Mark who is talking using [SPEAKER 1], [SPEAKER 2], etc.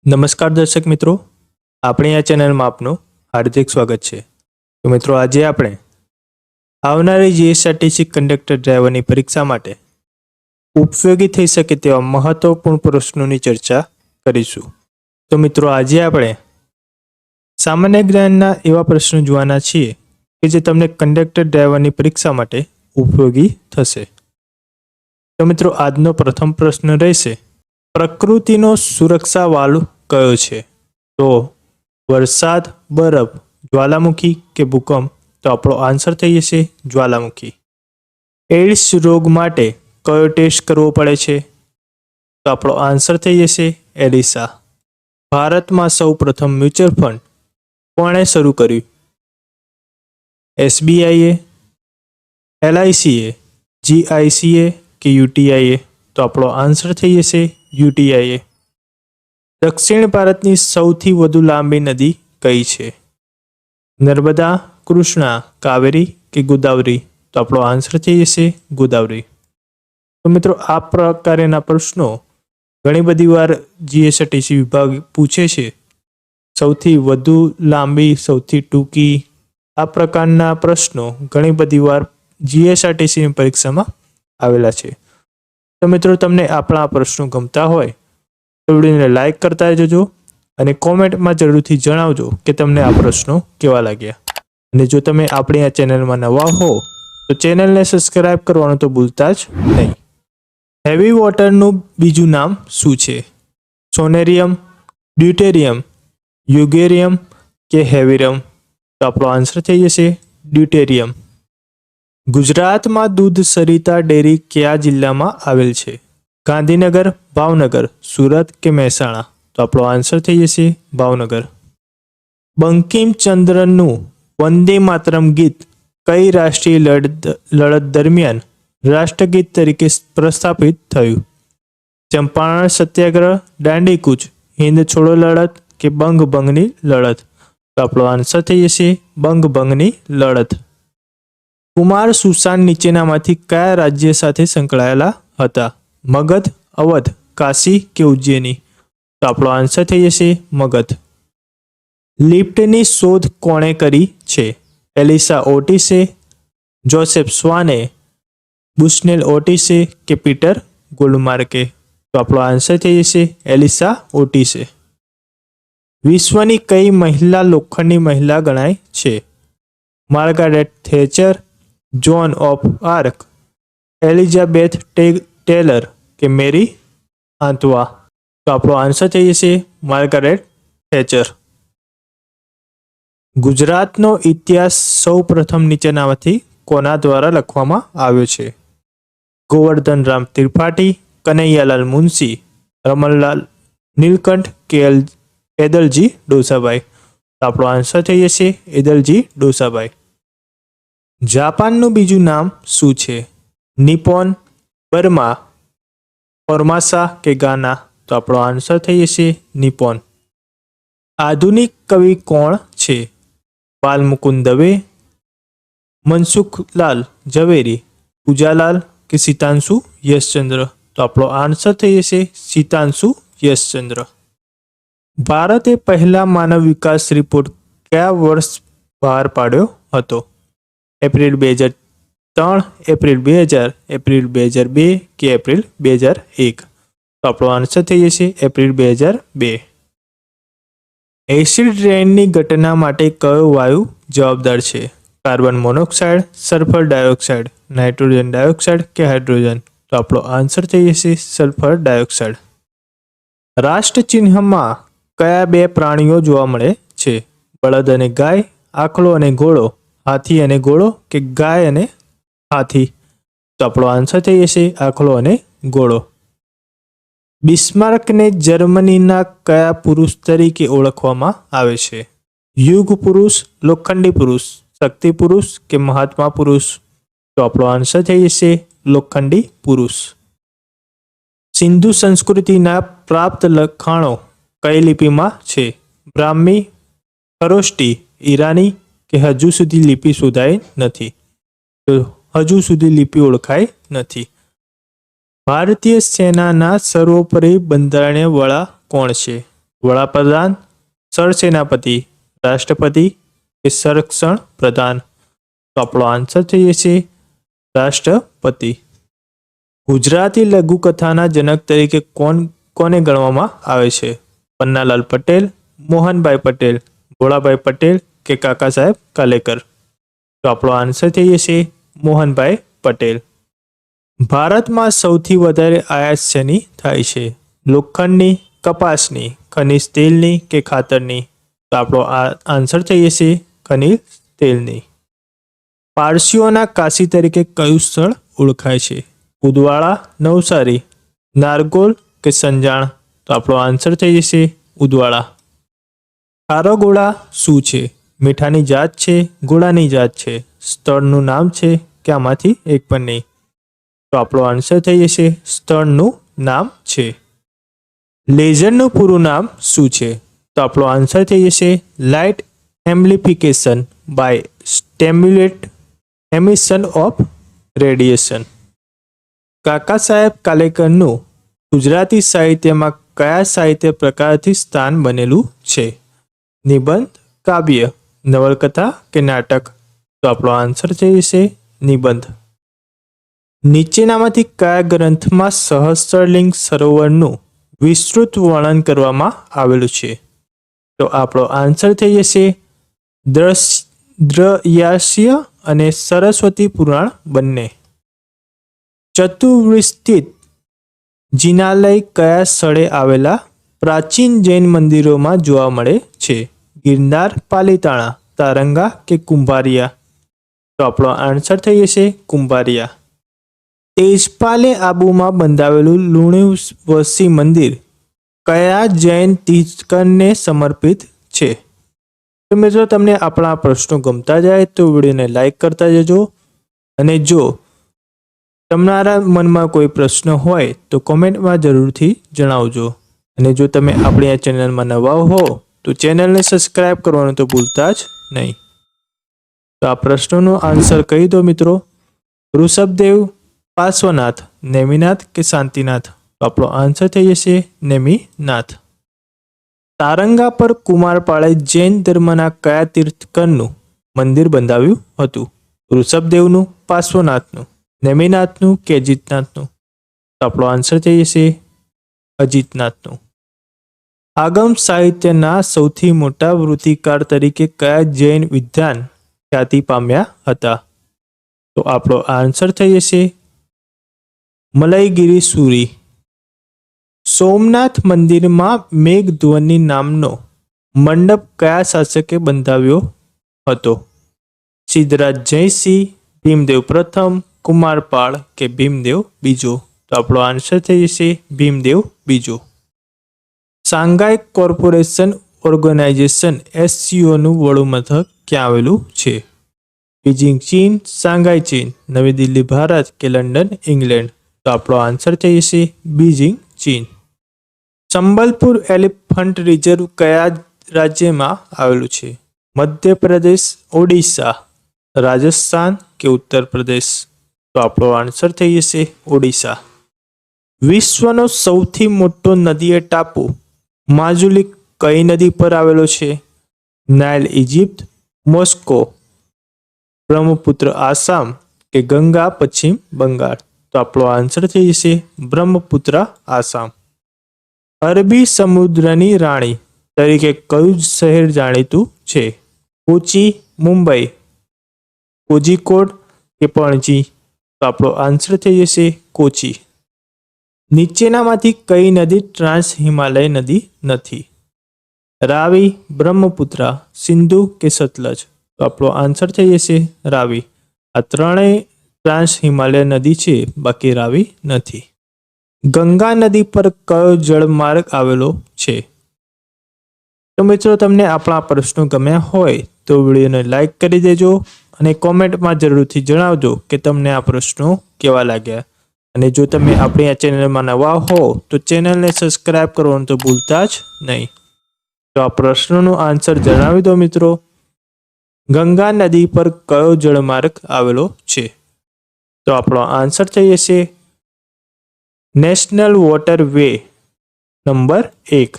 [SPEAKER 1] નમસ્કાર દર્શક મિત્રો, આપણી આ ચેનલમાં આપનું હાર્દિક સ્વાગત છે। તો મિત્રો, આજે આપણે આવનારી જીએસઆરટીસી કંડક્ટર ડ્રાઈવરની પરીક્ષા માટે ઉપયોગી થઈ શકે તેવા મહત્વપૂર્ણ પ્રશ્નોની ચર્ચા કરીશું। તો મિત્રો, આજે આપણે સામાન્ય જ્ઞાનના એવા પ્રશ્નો જોવાના છીએ કે જે તમને કંડક્ટર ડ્રાઈવરની પરીક્ષા માટે ઉપયોગી થશે। તો મિત્રો, આજનો પ્રથમ પ્રશ્ન રહેશે, પ્રકૃતિનો સુરક્ષા વાલ્વ કયો છે? તો વરસાદ, બરફ, જ્વાલામુખી કે ભૂકંપ? તો આપણો આન્સર થઈ જશે જ્વાલામુખી। એડ્સ રોગ માટે કયો ટેસ્ટ કરવો પડે છે? તો આપણો આન્સર થઈ જશે એલિસા। ભારતમાં સૌ પ્રથમ મ્યુચ્યુઅલ ફંડ કોણે શરૂ કર્યું? એસબીઆઈએ, એલઆઈસીએ, જીઆઈસીએ કે યુટીઆઈએ? તો આપણો આન્સર થઈ જશે યુટીઆઈએ। દક્ષિણ ભારતની સૌથી વધુ લાંબી નદી કઈ છે? નર્મદા, કૃષ્ણા, કાવેરી કે ગોદાવરી? તો આપણો આન્સર થઈ જશે ગોદાવરી। તો મિત્રો, આ પ્રકારના પ્રશ્નો ઘણી બધી વાર જીએસઆરટીસી વિભાગ પૂછે છે। સૌથી વધુ લાંબી, સૌથી ટૂંકી, આ પ્રકારના પ્રશ્નો ઘણી બધી વાર જીએસઆરટીસીની પરીક્ષામાં આવેલા છે। તો મિત્રો, તમને આપણા આ પ્રશ્નો ગમતા હોય તો વિડીયોને લાઈક કરતા જજો અને કોમેન્ટમાં જરૂરથી જણાવજો કે તમને આ પ્રશ્નો કેવા લાગ્યા। અને જો તમે આપણી આ ચેનલમાં નવા હો તો ચેનલને સબસ્ક્રાઇબ કરવાનું તો ભૂલતા જ નહીં। હેવી વોટરનું બીજું નામ શું છે? સોનેરિયમ, ડ્યુટેરિયમ, યુગેરિયમ કે હેવિરમ? તો આપણો આન્સર થઈ જશે ડ્યુટેરિયમ। ગુજરાતમાં દૂધ સરિતા ડેરી કયા જિલ્લામાં આવેલ છે? ગાંધીનગર, ભાવનગર, સુરત કે મહેસાણા? તો આપણો આન્સર થઈ જશે ભાવનગર। બંકિમચંદ્રનું વંદે માતરમ ગીત કઈ રાષ્ટ્રીય લડત દરમિયાન રાષ્ટ્રગીત તરીકે પ્રસ્થાપિત થયું? ચંપારણ સત્યાગ્રહ, દાંડીકૂચ, હિંદ છોડો લડત કે બંગભંગની લડત? તો આપણો આન્સર થઈ જશે બંગભંગની લડત। કુમાર સુશાન નીચેનામાંથી કયા રાજ્ય સાથે સંકળાયેલા હતા? મગધ, અવધ, કાશી કે ઉજ્જૈની? તો આપણો આન્સર થઈ જશે મગધ। લિફ્ટની શોધ કોણે કરી છે? એલિસા ઓટિસે, જોસેફ સ્વાને, બુશનેલ ઓટિસે કે પીટર ગોલ્ડમાર્કે? તો આપણો આન્સર થઈ જશે એલિસા ઓટિસે। વિશ્વની કઈ મહિલા લોખંડની મહિલા ગણાય છે? Margaret Thatcher, Joan of Arc, Elizabeth Taylor કે મેરી આંતવા? તો આપણો આન્સર થઈ જશે માર્ગારેટ થેચર। ગુજરાતનો ઇતિહાસ સૌ પ્રથમ નીચેનામાંથી કોના દ્વારા લખવામાં આવ્યો છે? ગોવર્ધનરામ ત્રિપાઠી, કનૈયાલાલ મુનશી, રમણલાલ નીલકંઠ કે એદલજી ડોસાભાઈ? તો આપણો આન્સર થઈ જશે એદલજી ડોસાભાઈ। જાપાનનું બીજું નામ શું છે? નિપોન, બર્મા, ફોર્માસા કે ગાના? તો આપણો આન્સર થઈ જશે નિપોન। આધુનિક કવિ કોણ છે? બાલમુકુંદ દવે, મનસુખલાલ ઝવેરી, પૂજાલાલ કે સીતાંશુ યશચંદ્ર? તો આપણો આન્સર થઈ જશે સીતાંશુ યશચંદ્ર। ભારતે પહેલા માનવ વિકાસ રિપોર્ટ કયા વર્ષ બહાર પાડ્યો હતો? એપ્રિલ 2003, એપ્રિલ 2000, એપ્રિલ 2002 કે એપ્રિલ 2001? તો આપણો આન્સર થઈ જશે એપ્રિલ 2002। એસિડ રેનની ઘટના માટે કયો વાયુ જવાબદાર છે? Carbon monoxide, sulphur dioxide, nitrogen dioxide કે હાઇડ્રોજન? તો આપણો આન્સર થઈ જશે સલ્ફર ડાયોક્સાઇડ। રાષ્ટ્રચિહ્નમાં કયા બે પ્રાણીઓ જોવા મળે છે? બળદ અને ગાય, આખલો અને ઘોડો, હાથી અને ઘોડો કે ગાય અને હાથી? તો આપણો આન્સર થઈ જશે આખલો અને ઘોડો। બિસ્માર્કને જર્મનીના કયા પુરુષ તરીકે ઓળખવામાં આવે છે? યુગ પુરુષ, લોખંડી પુરુષ, શક્તિ પુરુષ કે મહાત્મા પુરુષ? તો આપણો આન્સર થઈ જશે લોખંડી પુરુષ। સિંધુ સંસ્કૃતિના પ્રાપ્ત લખાણો કઈ લિપિમાં છે? બ્રાહ્મી, ખરોષ્ટી, ઈરાની કે હજુ સુધી લિપિ શોધાઈ નથી? તો હજુ સુધી લિપિ ઓળખાઈ નથી। ભારતીય સેનાના સર્વોપરી બંધારણીય વડા કોણ છે? વડાપ્રધાન, સરસેનાપતિ, રાષ્ટ્રપતિ કે સંરક્ષણ પ્રધાન? તો આપણો આન્સર થઈ જશે રાષ્ટ્રપતિ. ગુજરાતી લઘુકથાના જનક તરીકે કોને ગણવામાં આવે છે? પન્નાલાલ પટેલ, મોહનભાઈ પટેલ, ભોળાભાઈ પટેલ કે કાકા સાહેબ કાલેકર? તો આપણો આન્સર થઈ જશે મોહનભાઈ પટેલ. ભારતમાં સૌથી વધારે આયાત શેની થાય છે? લોખંડની, કપાસની, ખનિજ તેલની કે ખાતરની? તો આપણો આન્સર થઈ જશે ખનિજ તેલની. પારસીઓના કાશી તરીકે કયું સ્થળ ઓળખાય છે? ઉદવાડા, નવસારી, નારગોલ કે સંજાણ? તો આપણો આન્સર થઈ જશે ઉદવાડા. ખારો ગોળા શું છે? મીઠાની જાત છે, ગોળાની જાત છે, સ્થળનું નામ છે કે આમાંથી એક પણ નહીં? તો આપણો આન્સર થઈ જશે સ્થળનું નામ છે. લેઝરનું પૂરું નામ શું છે? તો આપણો આન્સર થઈ જશે light amplification by stimulated emission of radiation. Kaka Saheb કાલેકરનું Gujarati સાહિત્યમાં કયા સાહિત્ય પ્રકારથી સ્થાન બનેલું છે? નિબંધ, કાવ્ય, નવલકથા કે નાટક? તો આપણો આન્સર થઈ જશે નિબંધ. નીચેનામાંથી કયા ગ્રંથમાં સહસ્ત્રલિંગ સરોવરનું વિસ્તૃત વર્ણન કરવામાં આવેલું છે? તો આપણો આન્સર થઈ જશે દ્રયાસ્ય અને સરસ્વતી પુરાણ બંને. ચતુર્વિસ્થિત જિનાલય કયા સ્થળે આવેલા પ્રાચીન જૈન મંદિરોમાં જોવા મળે છે? ગિરનાર, પાલીતાણા, તારંગા કે કુંભારિયા? તો આપણો આન્સર થઈ જશે કુંભારિયા. તેજપાલે આબુમાં બંધાવેલું લુણવશી મંદિર કયા જૈન તીર્થંકરને સમર્પિત છે? તો મિત્રો તમને આપણા પ્રશ્નો ગમતા જાય તો વિડીયોને લાઈક કરતા જજો, અને જો તમારા મનમાં કોઈ પ્રશ્ન હોય તો કોમેન્ટમાં જરૂરથી જણાવજો. અને જો તમે આપણી આ ચેનલમાં નવા હો તો ચેનલને સબસ્ક્રાઈબ કરવાનું તો ભૂલતા જ નહીં. તો આ પ્રશ્નોનો આન્સર કહી દો મિત્રો. ઋષભદેવ, પાર્શ્વનાથ, નેમિનાથ કે શાંતિનાથ? તો આપણો આન્સર થઈ જશે નેમિનાથ. તારંગા પર કુમારપાળે જૈન ધર્મના કયા તીર્થંકરનું મંદિર બંધાવ્યું હતું? ઋષભદેવનું, પાર્શ્વનાથનું, નેમિનાથનું કે અજીતનાથનું? તો આપણો આન્સર થઈ જશે અજીતનાથનું. આગમ સાહિત્યના સૌથી મોટા વૃત્તિકાર તરીકે કયા જૈન વિદ્વાન ખ્યાતિ પામ્યા હતા? તો આપણો આન્સર થઈ જશે મલયગીરી સુરી. સોમનાથ મંદિરમાં મેઘધ્વની નામનો મંડપ કયા શાસકે બંધાવ્યો હતો? સિદ્ધરાજ જયસિંહ, ભીમદેવ પ્રથમ, કુમારપાળ કે ભીમદેવ બીજો? તો આપણો આન્સર થઈ જશે ભીમદેવ બીજો. શાંઘાઈ કોર્પોરેશન ઓર્ગેનાઇઝેશન SCOનું વડું મથક ક્યાં આવેલું છે? બીજિંગ ચીન, શાંઘાઈ ચીન, નવી દિલ્હી ભારત કે લંડન ઇંગ્લેન્ડ? તો આપણો આન્સર થઈ જશે બીજિંગ ચીન. સંબલપુર એલિફન્ટ રિઝર્વ કયા રાજ્યમાં આવેલું છે? મધ્યપ્રદેશ, ઓડિશા, રાજસ્થાન કે ઉત્તર પ્રદેશ? તો આપણો આન્સર થઈ જશે ઓડિશા. વિશ્વનો સૌથી મોટો નદીય ટાપુ માજુલી કઈ નદી પર આવેલો છે? Nile Egypt, Moscow, Brahmaputra Assam કે ગંગા પશ્ચિમ બંગાળ? તો આપણો આન્સર થઈ જશે બ્રહ્મપુત્ર આસામ. અરબી સમુદ્રની રાણી તરીકે કયું શહેર જાણીતું છે? કોચી, મુંબઈ, કોઝિકોડ કે પણજી? તો આપણો આન્સર થઈ જશે કોચી. નીચેનામાંથી કઈ નદી ટ્રાન્સ હિમાલય નદી નથી? રાવી, બ્રહ્મપુત્રા, સિંધુ કે સતલજ? તો આપણો આન્સર થઈ જશે રાવી. આ ત્રણેય ટ્રાન્સ હિમાલય નદી છે, બાકી રાવી નથી. ગંગા નદી પર કયો જળમાર્ગ આવેલો છે? તો મિત્રો તમને આપણા પ્રશ્નો ગમ્યા હોય તો વિડીયોને લાઈક કરી દેજો, અને કોમેન્ટમાં જરૂરથી જણાવજો કે તમને આ પ્રશ્નો કેવા લાગ્યા. અને જો તમે આપણી આ ચેનલમાં નવા હો તો ચેનલને સબસ્ક્રાઈબ કરવાનું તો ભૂલતા જ નહીં. તો આ પ્રશ્નનો આન્સર જણાવી દો મિત્રો. ગંગા નદી પર કયો જળમાર્ગ આવેલો છે? તો આપણો આન્સર થઈ જશે નેશનલ વોટર વે નંબર 1.